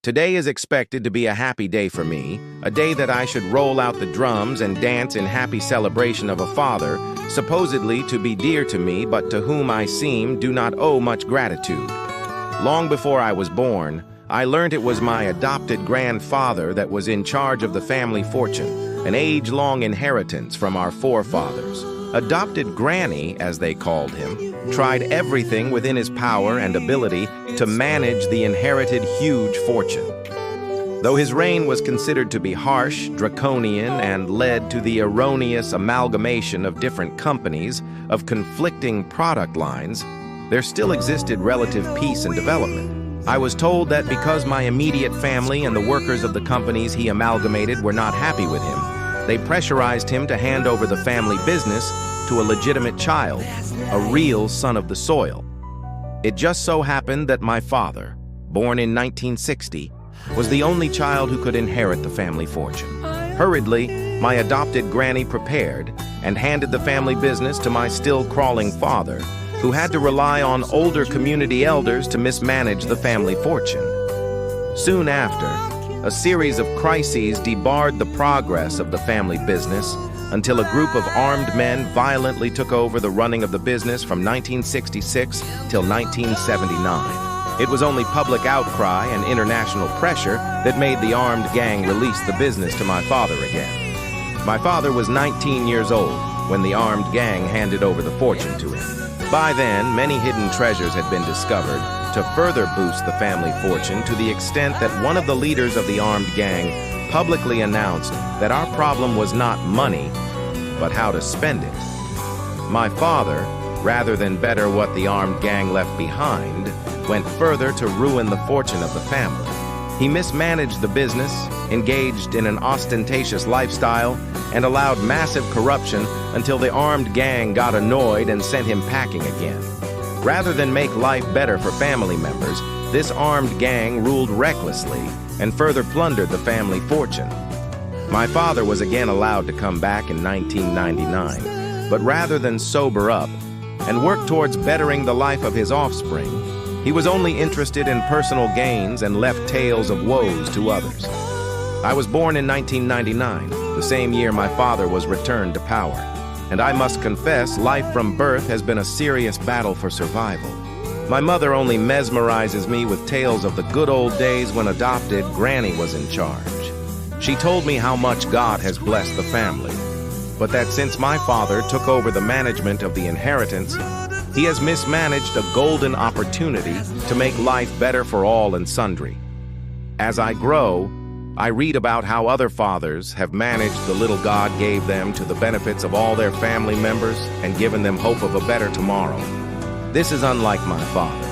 Today is expected to be a happy day for me, a day that I should roll out the drums and dance in happy celebration of a father, supposedly to be dear to me, but to whom I seem do not owe much gratitude. Long before I was born, I learned it was my adopted grandfather that was in charge of the family fortune, an age-long inheritance from our forefathers. Adopted Granny, as they called him, tried everything within his power and ability to manage the inherited huge fortune. Though his reign was considered to be harsh, draconian, and led to the erroneous amalgamation of different companies of conflicting product lines, there still existed relative peace and development. I was told that because my immediate family and the workers of the companies he amalgamated were not happy with him, they pressurized him to hand over the family business to a legitimate child, a real son of the soil. It just so happened that my father, born in 1960, was the only child who could inherit the family fortune. Hurriedly, my adopted granny prepared and handed the family business to my still crawling father, who had to rely on older community elders to mismanage the family fortune. Soon after, a series of crises debarred the progress of the family business until a group of armed men violently took over the running of the business from 1966 till 1979. It was only public outcry and international pressure that made the armed gang release the business to my father again. My father was 19 years old when the armed gang handed over the fortune to him. By then, many hidden treasures had been discovered to further boost the family fortune, to the extent that one of the leaders of the armed gang publicly announced that our problem was not money, but how to spend it. My father, rather than better what the armed gang left behind, went further to ruin the fortune of the family. He mismanaged the business, engaged in an ostentatious lifestyle, and allowed massive corruption until the armed gang got annoyed and sent him packing again. Rather than make life better for family members, this armed gang ruled recklessly and further plundered the family fortune. My father was again allowed to come back in 1999, but rather than sober up and work towards bettering the life of his offspring, he was only interested in personal gains and left tales of woes to others. I was born in 1999, the same year my father was returned to power. And I must confess, life from birth has been a serious battle for survival. My mother only mesmerizes me with tales of the good old days when adopted Granny was in charge. She told me how much God has blessed the family, but that since my father took over the management of the inheritance, he has mismanaged a golden opportunity to make life better for all and sundry. As I grow, I read about how other fathers have managed the little God gave them to the benefits of all their family members and given them hope of a better tomorrow. This is unlike my father,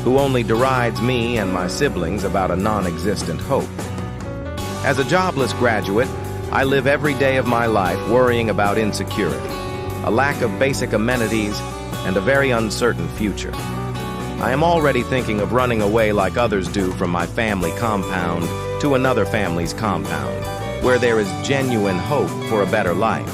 who only derides me and my siblings about a non-existent hope. As a jobless graduate, I live every day of my life worrying about insecurity, a lack of basic amenities, and a very uncertain future. I am already thinking of running away like others do from my family compound to another family's compound, where there is genuine hope for a better life.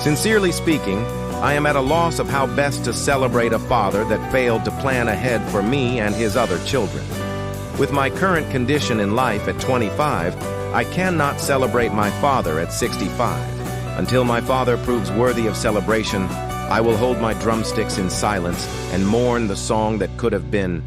Sincerely speaking, I am at a loss of how best to celebrate a father that failed to plan ahead for me and his other children. With my current condition in life at 25, I cannot celebrate my father at 65. Until my father proves worthy of celebration, I will hold my drumsticks in silence and mourn the song that could have been